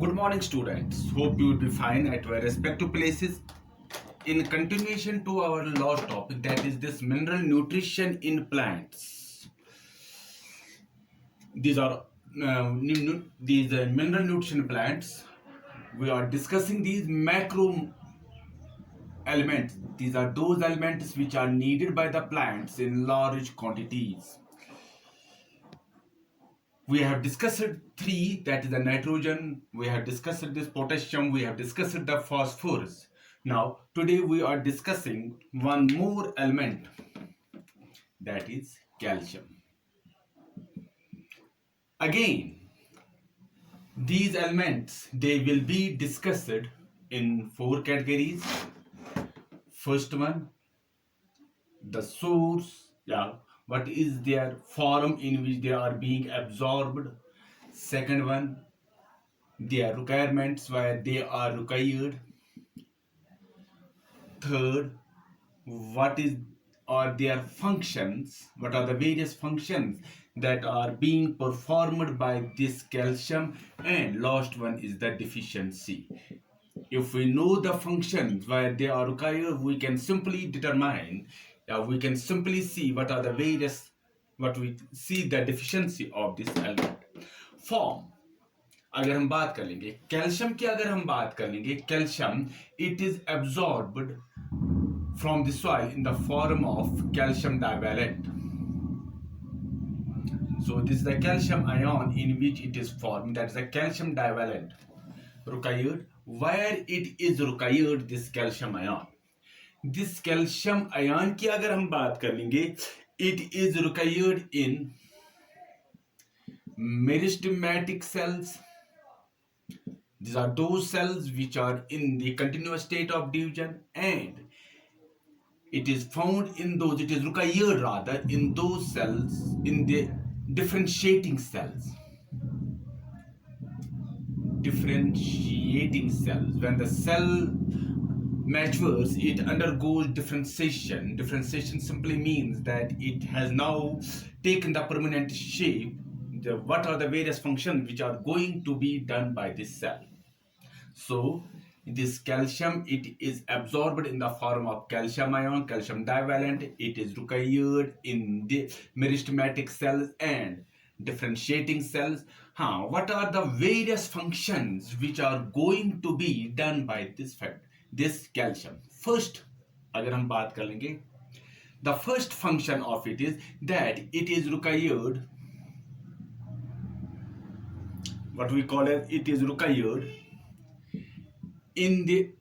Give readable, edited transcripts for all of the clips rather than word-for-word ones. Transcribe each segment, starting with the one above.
Good morning, students. Hope you will be fine at your respective places. In continuation to our last topic, that is this mineral nutrition in plants. These are mineral nutrition plants. We are discussing these macro elements. These are those elements which are needed by the plants in large quantities. We have discussed three, that is the nitrogen, we have discussed this potassium, we have discussed the phosphorus. Now today we are discussing one more element, that is calcium. Again, these elements, they will be discussed in four categories. First one, the source, what is their form in which they are being absorbed. Second one, their requirements, where they are required. Third, what is are their functions, what are the various functions that are being performed by this calcium. And last one is the deficiency. If we know the functions where they are required, we can simply determine, we can simply see what are the various, what we see the deficiency of this element. Form, अगर हम बात कर लेंगे calcium की, अगर हम बात कर लेंगे calcium, it is absorbed from the soil in the form of calcium divalent. So this is the calcium ion in which it is formed, that is the calcium divalent. Required, where it is required, this calcium ion. This calcium ion की अगर हम बात कर लेंगे, it is required in meristematic cells. These are those cells which are in the continuous state of division, and it is found in those, it is required rather in those cells, in the differentiating cells. Differentiating cells, when the cell matures, it undergoes differentiation. Differentiation simply means that it has now taken the permanent shape. What are the various functions which are going to be done by this cell? So this calcium, it is absorbed in the form of calcium ion, calcium divalent. It is required in the meristematic cells and differentiating cells. What are the various functions which are going to be done by this calcium? First, अगर हम बात कर लेंगे, the first function of it is that it is required, what we call as, it is required in the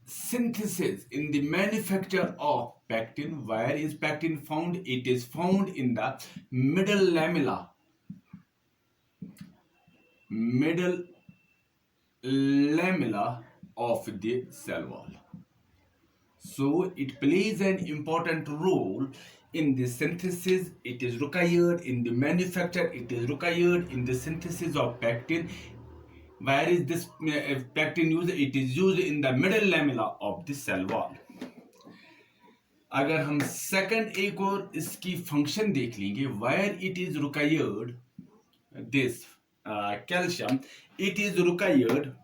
synthesis, in the manufacture of pectin. Where is pectin found? It is found in the middle lamella of the cell wall. So it plays an important role in the synthesis. It is required in the manufacture, it is required in the synthesis of pectin. Where is this pectin used? It is used in the middle lamella of the cell wall. अगर हम second एक और इसकी function देख लेंगे, where it is required, this calcium, it is required,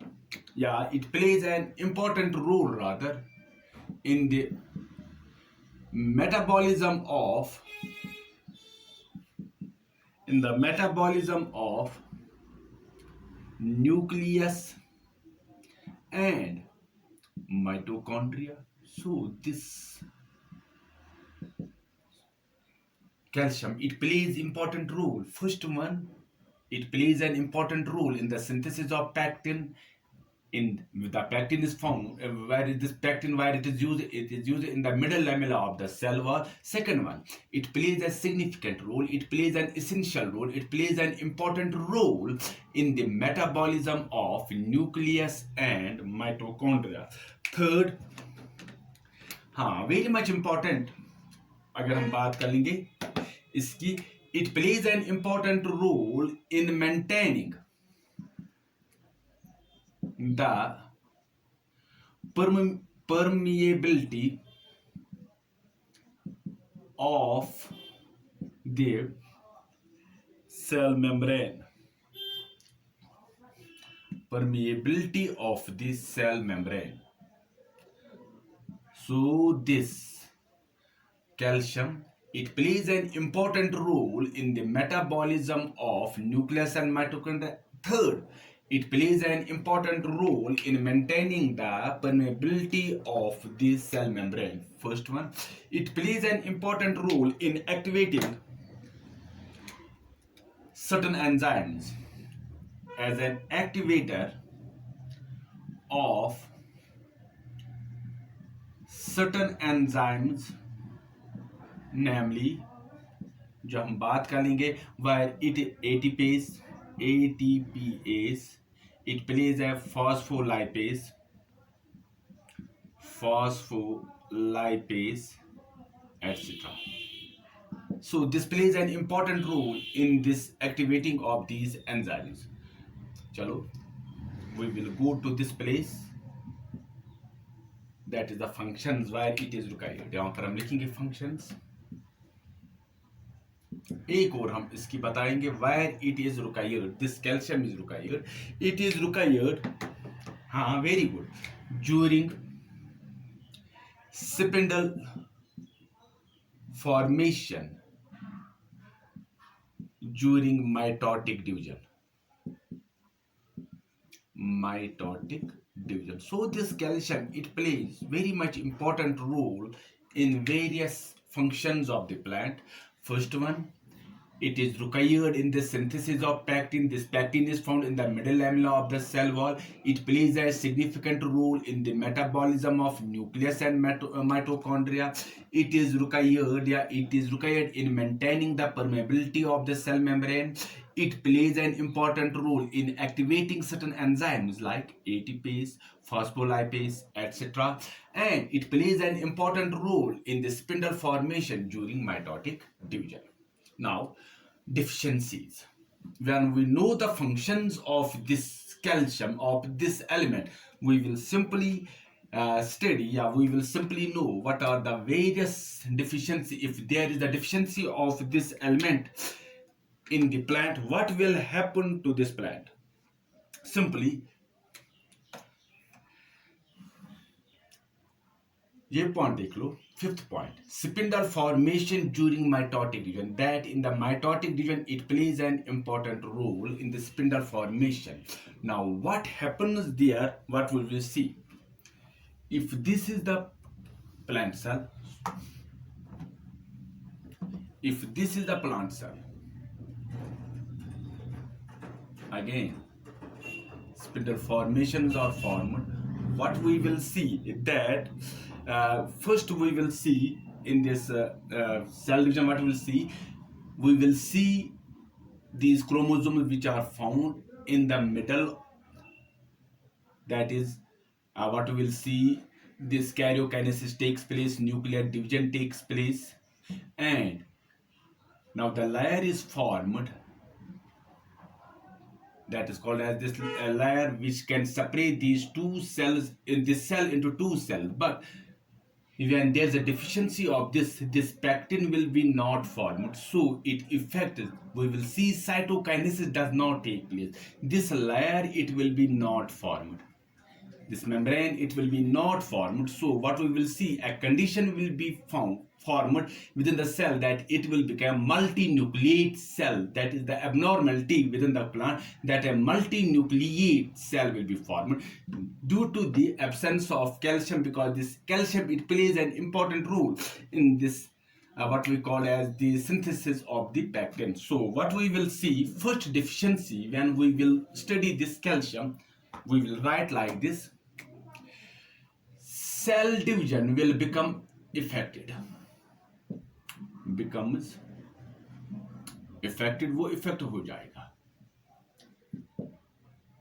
it plays an important role rather in the metabolism of nucleus and mitochondria. So this calcium, it plays important role. First one, it plays an important role in the synthesis of pectin. In the pectin is found, where is this pectin, where it is used? It is used in the middle lamella of the cell wall. Second one, it plays a significant role, it plays an essential role, it plays an important role in the metabolism of nucleus and mitochondria. Third, very much important, अगर हम बात कर लेंगे इसकी, it plays an important role in maintaining the permeability of the cell membrane. permeability of the cell membrane. So this calcium, it plays an important role in the metabolism of nucleus and mitochondria. Third, it plays an important role in maintaining the permeability of the cell membrane. First one, it plays an important role in activating certain enzymes as an activator of certain enzymes, namely जो हम बात कर लेंगे where it ATPase, it plays a phospholipase, etc. So this plays an important role in this activating of these enzymes. Chalo, we will go to this place, that is the functions where it is required. यहाँ पर हम लिखेंगे functions. एक और हम इसकी बताएंगे where it is required. This calcium is required. It is required, हाँ very good, during spindle formation during mitotic division. So this calcium, it plays very much important role in various functions of the plant. First one, it is required in the synthesis of pectin. This pectin is found in the middle lamella of the cell wall. It plays a significant role in the metabolism of nucleus and mitochondria. It is required in maintaining the permeability of the cell membrane. It plays an important role in activating certain enzymes like ATPase, phospholipase, etc. And it plays an important role in the spindle formation during mitotic division. Now, deficiencies. When we know the functions of this calcium, of this element, we will simply we will simply know what are the various deficiencies. If there is a deficiency of this element in the plant, what will happen to this plant? Simply, ये point देख लो. Fifth point, spindle formation during mitotic division. That in the mitotic division, it plays an important role in the spindle formation. Now, what happens there? What will we see? If this is the plant cell, again, spindle formations are formed. What we will see is that first we will see in this cell division, what we will see these chromosomes which are found in the middle. That is what we will see, this karyokinesis takes place, nuclear division takes place, and now the layer is formed, that is called as this layer, which can separate these two cells in this cell into two cells. But when there's a deficiency of this pectin will be not formed, so it affects, we will see cytokinesis does not take place. This layer, it will be not formed. This membrane, it will be not formed. So what we will see, a condition will be formed within the cell, that it will become multinucleate cell. That is the abnormality within the plant, that a multinucleate cell will be formed due to the absence of calcium, because this calcium, it plays an important role in this what we call as the synthesis of the pectin. So what we will see, first deficiency, when we will study this calcium, we will write like this: cell division will become affected, becomes affected, वो effect हो जाएगा.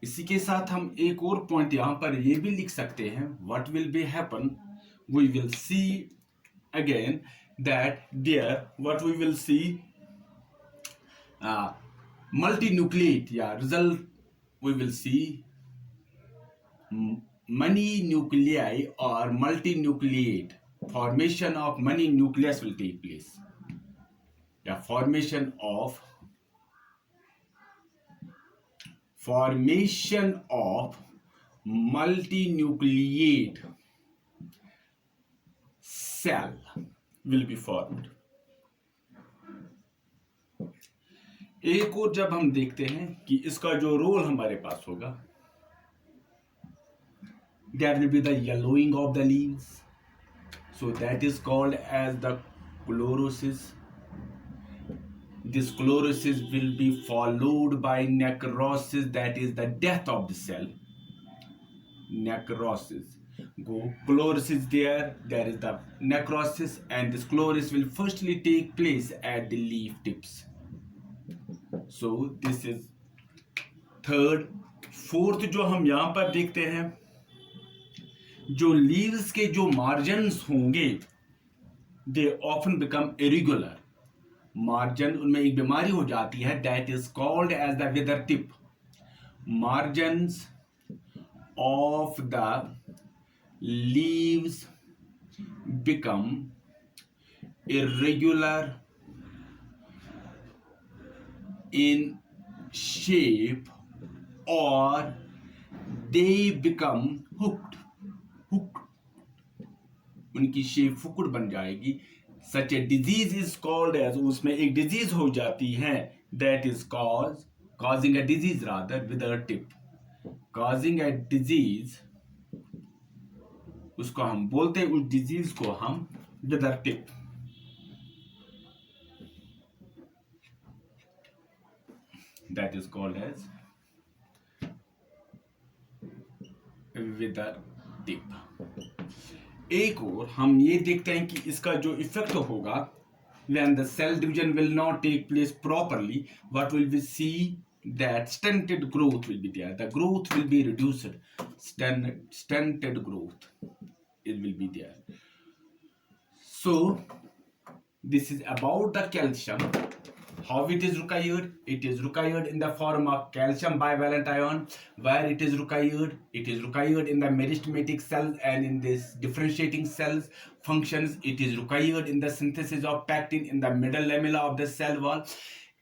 इसी के साथ हम एक और point यहां पर ये भी लिख सकते हैं, what will be happen, we will see again that there, what we will see, multinucleate, result, we will see many nuclei or multinucleate, formation of many nucleus will take place. The formation of formation of multinucleate cell will be formed. एक और जब हम देखते हैं कि इसका जो role हमारे पास होगा, there will be the yellowing of the leaves, so that is called as the chlorosis. This chlorosis will be followed by necrosis, that is the death of the cell. Necrosis. Go chlorosis, there is the necrosis, and this chlorosis will firstly take place at the leaf tips. So this is third. Fourth जो हम यहाँ पर देखते हैं, जो leaves के जो margins होंगे, they often become irregular. Margin उनमें एक बीमारी हो जाती है, that is called as the wither tip. Margins of the leaves become irregular in shape or they become hooked. उनकी शेप फुकुड़ बन जाएगी. Such a disease is called as, उसमें एक डिजीज हो जाती है, that is causing a disease rather with a tip. Causing a disease, उसको हम बोलते हैं, उस डिजीज को हम with a tip. That is called as with a tip. एक और हम ये देखते हैं कि इसका जो इफेक्ट होगा, when the cell division will not take place properly, what will we see? That stunted growth will be there. The growth will be reduced. Stunted growth, it will be there. So this is about the calcium. How it is required? It is required in the form of calcium bivalent ion. Where it is required? It is required in the meristematic cells and in this differentiating cells functions. It is required in the synthesis of pectin in the middle lamella of the cell wall.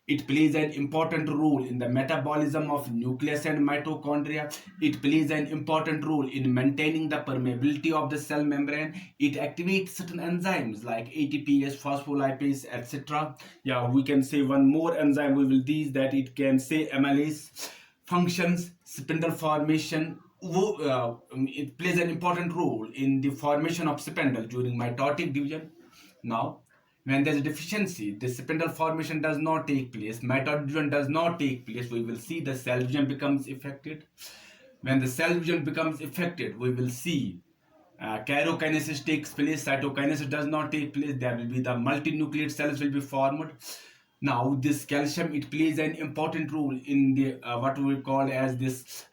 It plays an important role in the metabolism of nucleus and mitochondria. It plays an important role in maintaining the permeability of the cell membrane. It activates certain enzymes like ATPase, phospholipase, etc. Yeah, we can say one more enzyme. We will these that it can say amylase. Functions, spindle formation. It plays an important role in the formation of spindle during mitotic division. Now, when there is a deficiency, the spindle formation does not take place, mitotic division does not take place, we will see the cell division becomes affected. When the cell division becomes affected, we will see karyokinesis takes place, cytokinesis does not take place, there will be the multinucleate cells will be formed. Now this calcium, it plays an important role in the what we call as this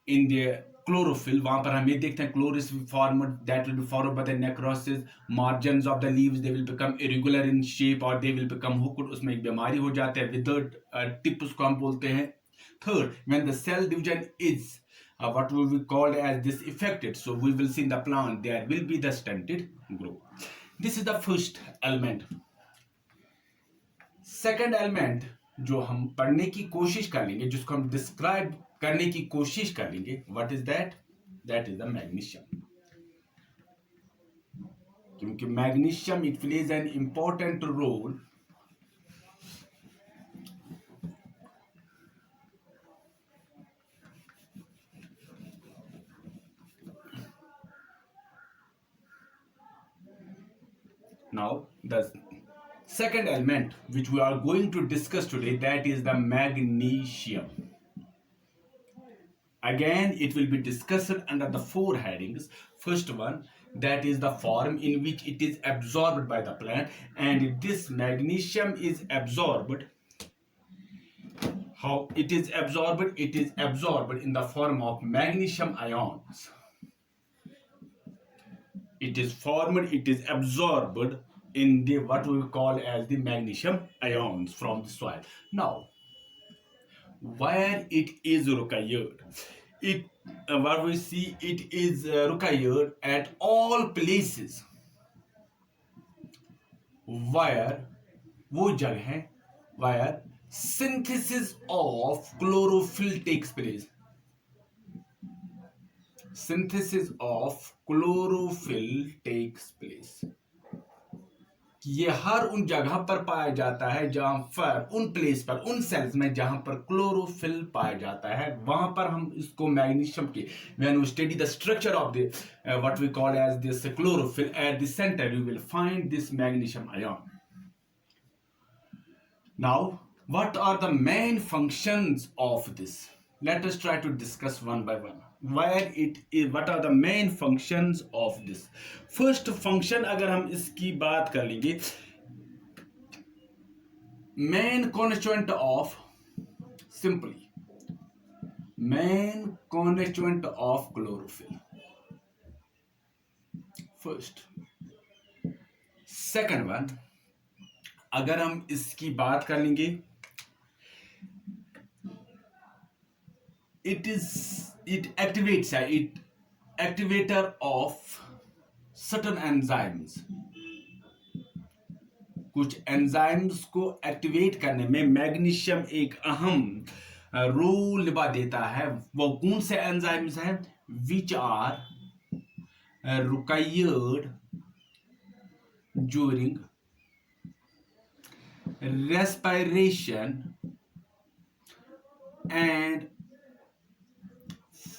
in the chlorophyll. वहां पर हम ये देखते हैं chlorophyll formed, that will be followed by the necrosis. Margins of the leaves, they will become irregular in shape or they will become hooked. उसमें एक बीमारी हो जाता है, withered tip उसको हम बोलते हैं. Third, when the cell division is what will be called as this affected, so we will see in the plant there will be the stunted growth. This is the first element. Second element जो हम पढ़ने की कोशिश करेंगे, जिसको हम describe करने की कोशिश करेंगे, what is that? That is the magnesium. क्योंकि magnesium it plays an important role now. The second element which we are going to discuss today, that is the magnesium. Again, it will be discussed under the four headings. First one, that is the form in which it is absorbed by the plant, and this magnesium is absorbed. How it is absorbed? It is absorbed in the form of magnesium ions. It is formed, it is absorbed in the what we call as the magnesium ions from the soil. Now, where it is required, it what we see, it is required at all places where वो जगह where synthesis of chlorophyll takes place. Synthesis of chlorophyll takes place. ये हर उन जगह पर पाया जाता है जहां पर उन प्लेस पर उन सेल्स में जहां पर क्लोरोफिल पाया जाता है, वहां पर हम इसको मैग्नीशियम की when we study the structure of the what we call as this chlorophyll, at the centre you will find this magnesium ion. Now, what are the main functions of this? Let us try to discuss one by one. Where it is, what are the main functions of this? First function, अगर हम इसकी बात कर लेंगे, main constituent of, simply, main constituent of chlorophyll. First, second one, अगर हम इसकी बात कर लेंगे, it activator of certain enzymes. कुछ एंजाइम्स को एक्टिवेट करने में मैग्नीशियम एक अहम रोल निभा देता है. वो कौन से एंजाइम्स हैं? Which are required during respiration and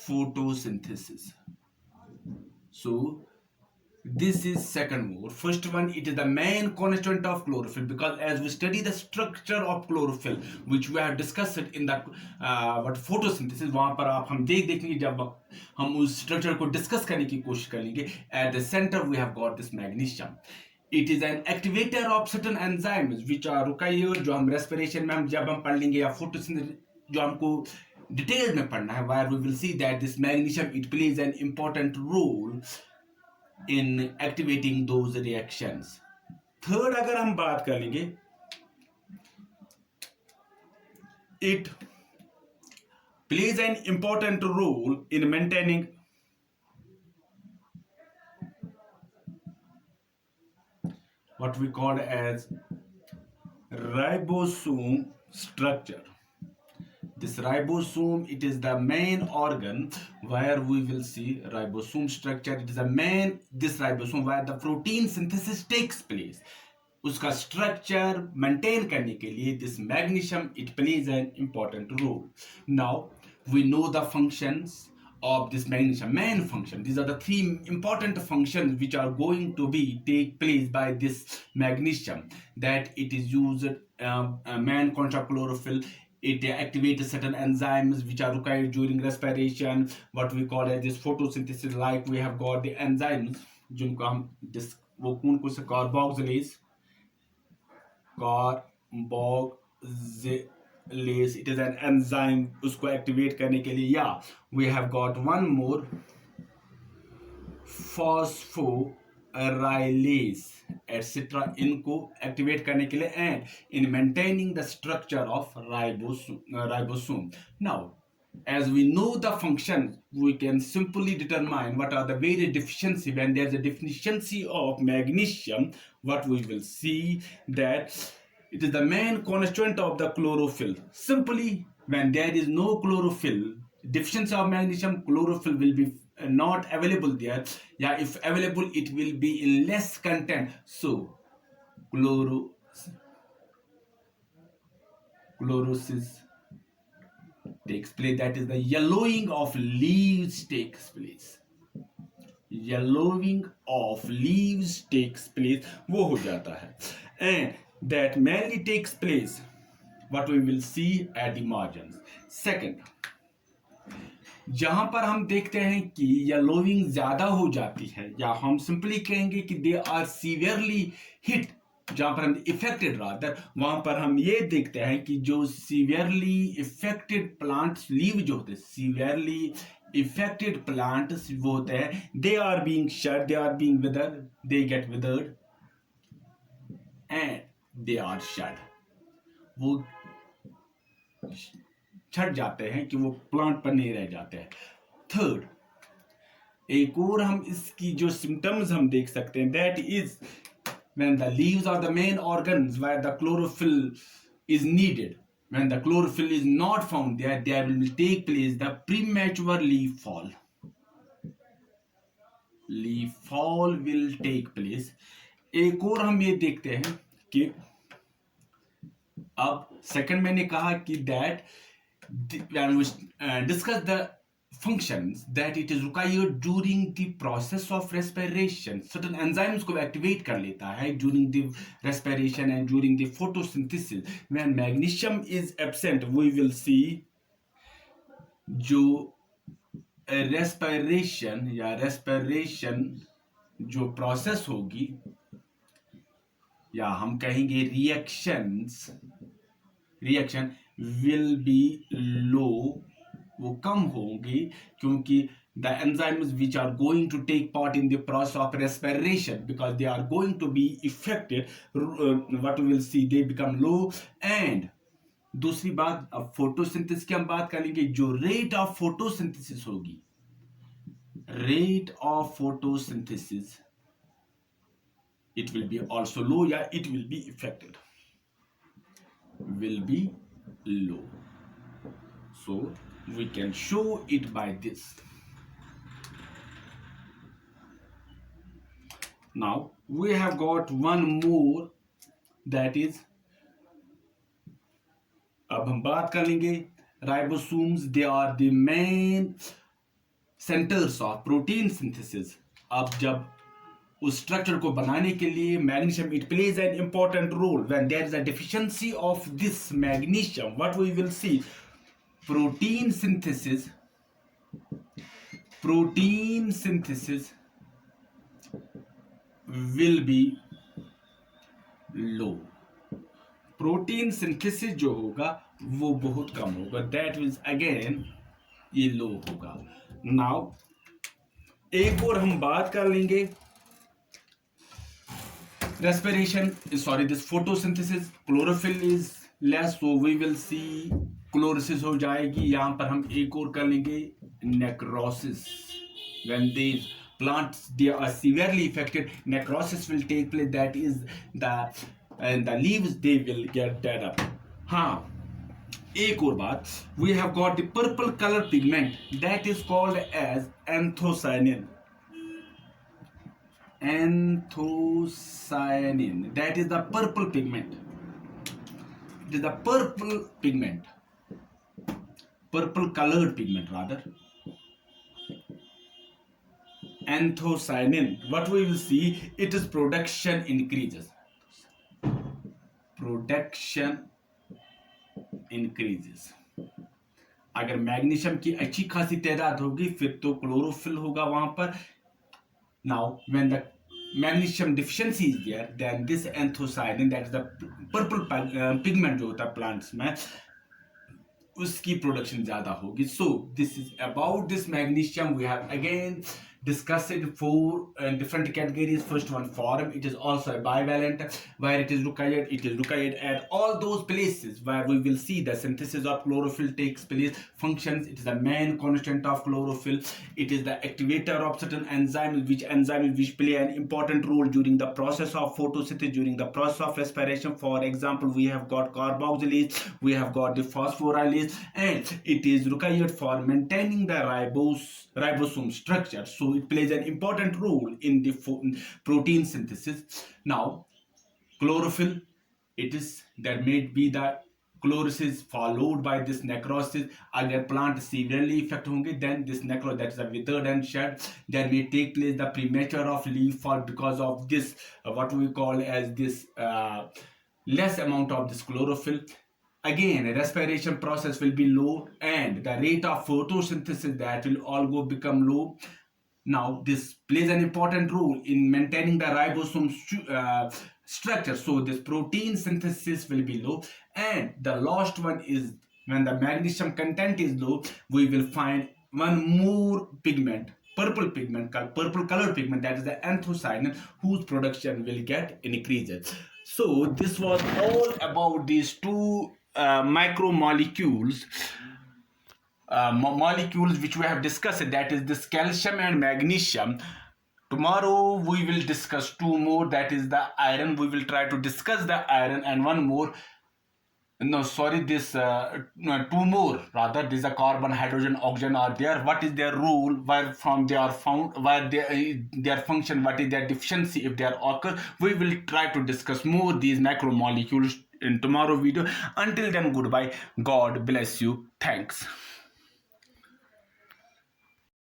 photosynthesis. So this is second mode. First one, it is the main constituent of chlorophyll, because as we study the structure of chlorophyll which we have discussed it in the what photosynthesis, वहां पर आप हम देखेंगे जब हम उस structure को discuss करने की कोशिश करेंगे. At the center we have got this magnesium. It is an activator of certain enzymes which are required, जो हम respiration में जब हम पढ़ लेंगे, या photosynthesis जो हमको डिटेल में पढ़ना है, where we will see that this magnesium it plays an important role in activating those reactions. Third, अगर हम बात कर लेंगे, it plays an important role in maintaining what we call as ribosome structure. This ribosome, it is the main organ where we will see ribosome structure. It is the main, this ribosome where the protein synthesis takes place. उसका structure maintain करने के लिए this magnesium it plays an important role. Now we know the functions of this magnesium. Main function, these are the three important functions which are going to be take place by this magnesium, that it is used main concept chlorophyll. It activates certain enzymes which are required during respiration, what we call as this photosynthesis. Like we have got the enzymes जिनको हम वो कौन कौन से carboxylase, it is an enzyme उसको activate करने के लिए. या we have got one more phosphorylase etc. इनको एक्टिवेट करने के लिए, and in maintaining the structure of ribosome. Now as we know the function, we can simply determine what are the various deficiency. When there is a deficiency of magnesium, what we will see that it is the main constituent of the chlorophyll. Simply, when there is no chlorophyll, deficiency of magnesium, chlorophyll will be not available there. Yeah, if available, it will be in less content. So, chlorosis takes place. That is the yellowing of leaves takes place. Yellowing of leaves takes place. वो हो जाता है. And that mainly takes place, what we will see at the margins. Second, जहां पर हम देखते हैं कि yellowing ज्यादा हो जाती है, या हम सिंपली कहेंगे कि they are severely hit, जहां पर हम इफेक्टेड रादर, वहां पर हम ये देखते हैं कि जो सीवियरली इफेक्टेड प्लांट्स लीव जो होते हैं, सीवियरली इफेक्टेड प्लांट्स वो होते हैं, they are being shut, they are being withered, they get withered and they are shut. वो छट जाते हैं कि वो प्लांट पर नहीं रह जाते हैं. थर्ड, एक और हम इसकी जो सिम्टम्स हम देख सकते हैं, that is when the leaves are the main organs where the chlorophyll is needed. when the chlorophyll is not found there will take place the premature leaf fall. Leaf fall will take place. एक और हम ये देखते हैं कि अब second मैंने कहा कि that when we discuss the functions that it is required during the process of respiration, certain enzymes को activate कर लेता है during the respiration and during the photosynthesis. When magnesium is absent, we will see जो respiration या respiration जो process होगी या हम कहेंगे रिएक्शन विल बी लो, वो कम होंगी क्योंकि the enzymes which are going to take part in the process of respiration, because they are going to be affected, what we will see, they become low. And दूसरी बात, अब photosynthesis की हम बात करेंगे, जो रेट ऑफ फोटोसिंथेसिस होगी, rate of photosynthesis it will be also low, yeah, it will be affected, will be low. So we can show it by this. Now we have got one more, that is, अब हम बात कर लेंगे ribosomes. They are the main centres of protein synthesis. अब जब उस structure को बनाने के लिए magnesium, it plays an important role. When there is a deficiency of this magnesium, what we will see, protein synthesis will be low. Protein synthesis जो होगा वो बहुत कम होगा, दैट मीन्स अगेन ये लो होगा. नाउ एक और हम बात कर लेंगे respiration, sorry, this photosynthesis, chlorophyll is less, so we will see chlorosis हो जाएगी. यहाँ पर हम एक और कर लेंगे necrosis. When these plants they are severely affected, necrosis will take place, that is the leaves they will get dead up. हाँ, एक और बात, we have got the purple color pigment that is called as anthocyanin. Anthocyanin, that is the purple pigment. It is the purple colored pigment rather. Anthocyanin, what we will see, it is production increases. अगर magnesium की अच्छी खासी तादाद होगी फिर तो chlorophyll होगा वहां पर. Now, when the magnesium deficiency is there, then this anthocyanin, that is the purple pigment जो होता है plants में, उसकी production ज़्यादा होगी. So this is about this magnesium. We have again discussed it four different categories. First one, form. It is also a bivalent. Where it is required at all those places where we will see the synthesis of chlorophyll takes place. Functions, it is the main constant of chlorophyll. It is the activator of certain enzymes, which play an important role during the process of photosynthesis, during the process of respiration. For example, we have got carboxylase, we have got the phosphorylase, and it is required for maintaining the ribosome structure. So it plays an important role in the protein synthesis. Now, chlorophyll, it is, there may be the chlorosis followed by this necrosis. Agar plant severely affected होंगे, then this necrosis, that is a withered and shed, there may take place the premature of leaf fall because of this what we call as this less amount of this chlorophyll. Again, respiration process will be low and the rate of photosynthesis, that will all go become low. Now, this plays an important role in maintaining the ribosome structure. So, this protein synthesis will be low. And the last one is when the magnesium content is low, we will find one more pigment, purple colored pigment, that is the anthocyanin, whose production will get increased. So, this was all about these two macromolecules. Molecules which we have discussed, that is this calcium and magnesium. Tomorrow we will discuss two more, that is the iron. We will try to discuss the iron and one more No, sorry, this no, two more rather. This a carbon, hydrogen, oxygen are there. What is their role? Where from they are found? Where their function? What is their deficiency if they are occur? We will try to discuss more these macromolecules in tomorrow video. Until then, goodbye. God bless you. Thanks.